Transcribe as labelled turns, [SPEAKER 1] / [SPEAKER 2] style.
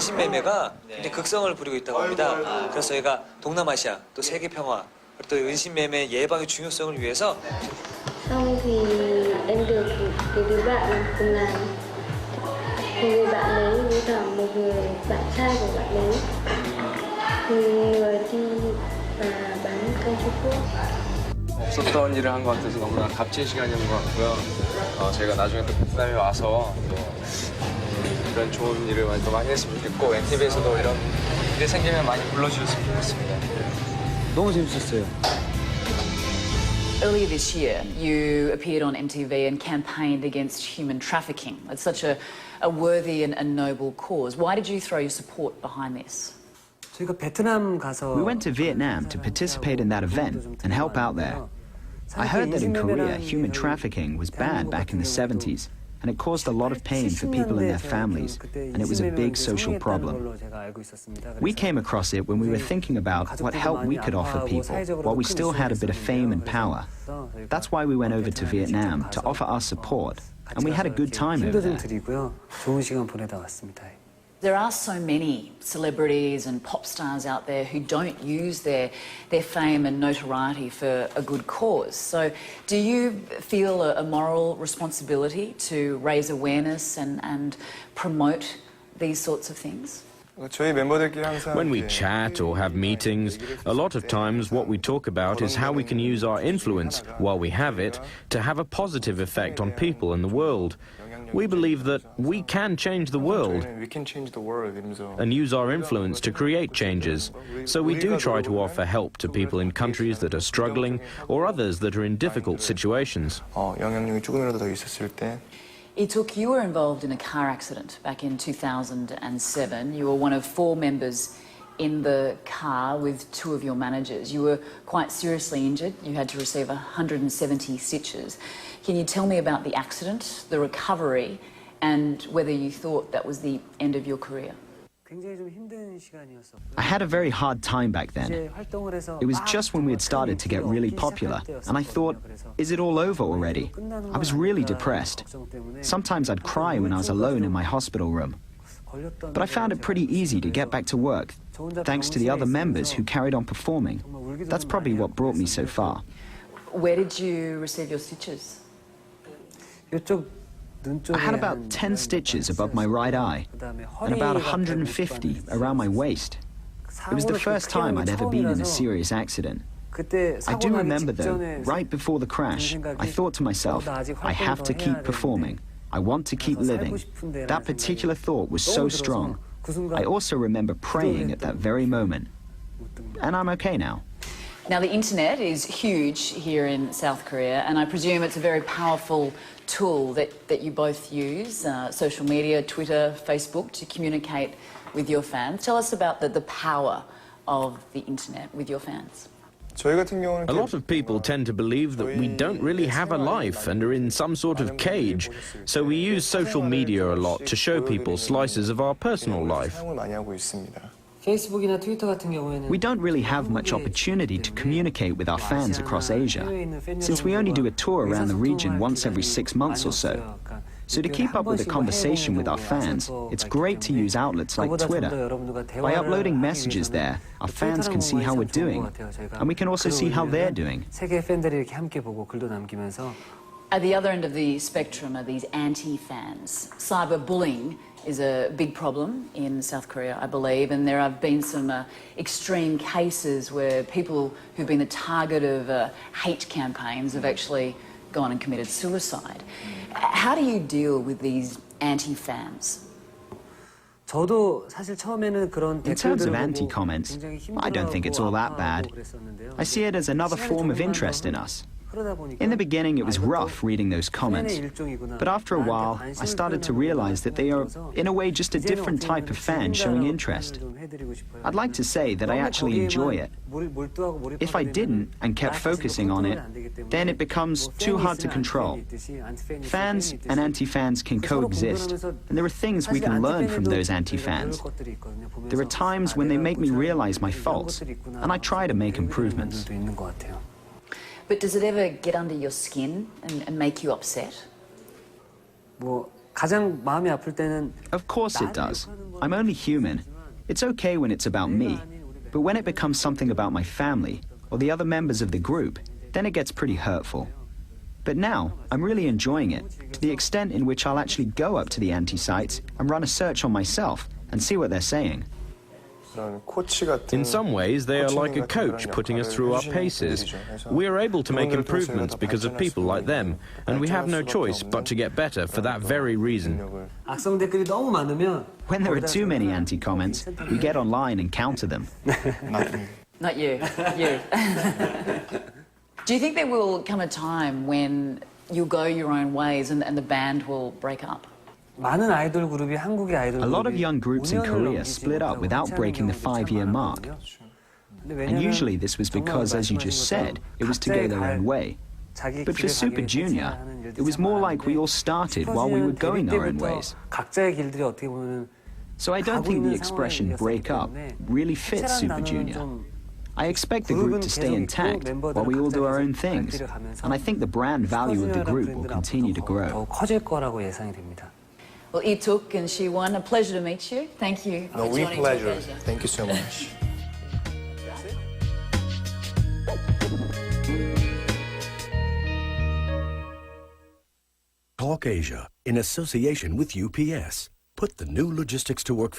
[SPEAKER 1] 인신매매가 굉장히 극성을 부리고 있다고 합니다. 그래서 저희가 동남아시아 또 세계 평화 그리고 또 인신매매 예방의 중요성을 위해서
[SPEAKER 2] Xong thì em được cái đứa bạn cùng làm. Một người bạn đấy với cả một người bạn trai của bạn đấy. Người đi bán kem Trung Quốc.
[SPEAKER 3] 없었던 일을 한 것 같아서 너무나 값진 시간이었던 것 같고요. 제가 나중에 또 베트남에 와서 또 이런 좋은 일을 또 많이 했으면 좋겠고 NTV에서도 이런 일이 생기면 많이 불러주셨으면 좋겠습니다.
[SPEAKER 1] 너무 재밌었어요.
[SPEAKER 4] Earlier this year, you appeared on MTV and campaigned against human trafficking. It's such a worthy and noble cause. Why did you throw your support behind this?
[SPEAKER 5] We went to Vietnam to participate in that event and help out there. I heard that in Korea, human trafficking was bad back in the 70s, and it caused a lot of pain for people and their families, and it was a big social problem. We came across it when we were thinking about what help we could offer people while we still had a bit of fame and power. That's why we went over to Vietnam to offer our support, and we had a good time over there.
[SPEAKER 4] There are so many celebrities and pop stars out there who don't use their fame and notoriety for a good cause. So do you feel a moral responsibility to raise awareness and promote these sorts of things?
[SPEAKER 6] When we chat or have meetings, a lot of times what we talk about is how we can use our influence, while we have it, to have a positive effect on people in the world. We believe that we can change the world and use our influence to create changes. So we do try to offer help to people in countries that are struggling or others that are in difficult situations.
[SPEAKER 4] Ituk, you were involved in a car accident back in 2007. You were one of 4 members in the car with 2 of your managers. You were quite seriously injured. You had to receive 170 stitches. Can you tell me about the accident, the recovery, and whether you thought that was the end of your career?
[SPEAKER 5] I had a very hard time back then. It was just when we had started to get really popular, and I thought, is it all over already? I was really depressed. Sometimes I'd cry when I was alone in my hospital room. But I found it pretty easy to get back to work, thanks to the other members who carried on performing. That's probably what brought me so far.
[SPEAKER 4] Where did you receive your stitches?
[SPEAKER 5] I had about 10 stitches above my right eye and about 150 around my waist. It was the first time I'd ever been in a serious accident. I do remember though, right before the crash, I thought to myself, I have to keep performing. I want to keep living. That particular thought was so strong. I also remember praying at that very moment. And I'm okay now.
[SPEAKER 4] Now, the internet is huge here in South Korea, and I presume it's a very powerful tool that you both use, social media, Twitter, Facebook, to communicate with your fans. Tell us about the power of the internet with your fans.
[SPEAKER 6] A lot of people tend to believe that we don't really have a life and are in some sort of cage, so we use social media a lot to show people slices of our personal life.
[SPEAKER 5] We don't really have much opportunity to communicate with our fans across Asia, since we only do a tour around the region once every 6 months or so. So to keep up with the conversation with our fans, it's great to use outlets like Twitter. By uploading messages there, our fans can see how we're doing, and we can also see how they're doing.
[SPEAKER 4] At the other end of the spectrum are these anti-fans. Cyberbullying is a big problem in South Korea, I believe, and there have been some extreme cases where people who've been the target of hate campaigns have actually gone and committed suicide. How do you deal with these anti-fans?
[SPEAKER 5] In terms of anti-comments, I don't think it's all that bad. I see it as another form of interest in us. In the beginning, it was rough reading those comments, but after a while, I started to realize that they are, in a way, just a different type of fan showing interest. I'd like to say that I actually enjoy it. If I didn't and kept focusing on it, then it becomes too hard to control. Fans and anti-fans can coexist, and there are things we can learn from those anti-fans. There are times when they make me realize my faults, and I try to make improvements.
[SPEAKER 4] But does it ever get under your skin and make you upset?
[SPEAKER 7] 가장 마음이 아플 때는
[SPEAKER 5] Of course it does. I'm only human. It's okay when it's about me. But when it becomes something about my family or the other members of the group, then it gets pretty hurtful. But now, I'm really enjoying it, to the extent in which I'll actually go up to the anti-sites and run a search on myself and see what they're saying.
[SPEAKER 6] In some ways, they are like a coach putting us through our paces. We are able to make improvements because of people like them, and we have no choice but to get better for that very reason.
[SPEAKER 7] 악성 댓글이 너무 많으면
[SPEAKER 5] When there are too many anti-comments, we get online and counter them.
[SPEAKER 4] Not you. You. Do you think there will come a time when you'll go your own ways and the band will break up?
[SPEAKER 7] 많은 아이돌 그룹이 한국의 아이돌
[SPEAKER 5] A lot of
[SPEAKER 7] 그룹이
[SPEAKER 5] young groups in
[SPEAKER 7] 5년을
[SPEAKER 5] Korea
[SPEAKER 7] 넘기지
[SPEAKER 5] split up
[SPEAKER 7] 못하고
[SPEAKER 5] without
[SPEAKER 7] 해체하는
[SPEAKER 5] breaking the
[SPEAKER 7] 경우도 참
[SPEAKER 5] 5-year mark.
[SPEAKER 7] 많거든요. 근데
[SPEAKER 5] And
[SPEAKER 7] 왜냐면
[SPEAKER 5] usually this was
[SPEAKER 7] 정말
[SPEAKER 5] because, as you just said, it was to go their own way.
[SPEAKER 7] 자기
[SPEAKER 5] But for
[SPEAKER 7] 길을
[SPEAKER 5] Super
[SPEAKER 7] 가기 위해
[SPEAKER 5] Junior,
[SPEAKER 7] 해체하는 일들이
[SPEAKER 5] it was
[SPEAKER 7] 참
[SPEAKER 5] more like we
[SPEAKER 7] 많은데
[SPEAKER 5] all started while we were
[SPEAKER 7] 슈퍼주니어는
[SPEAKER 5] going
[SPEAKER 7] 데뷔
[SPEAKER 5] our own
[SPEAKER 7] 때부터
[SPEAKER 5] ways.
[SPEAKER 7] 각자의 길들이 어떻게 보면
[SPEAKER 5] So I don't think the expression break up really fits Super Junior. I expect the group to stay intact while we all do our own things. And I think the brand value of the group will continue to grow.
[SPEAKER 7] 더 커질 거라고 예상이 됩니다.
[SPEAKER 4] Well, Ituk and Siwon, a pleasure to meet you. Thank you.
[SPEAKER 8] No,
[SPEAKER 4] for
[SPEAKER 8] we
[SPEAKER 4] joining
[SPEAKER 8] pleasure.
[SPEAKER 4] Talk Asia.
[SPEAKER 8] Thank you so much.
[SPEAKER 9] Talk Asia, in association with UPS. Put the new logistics to work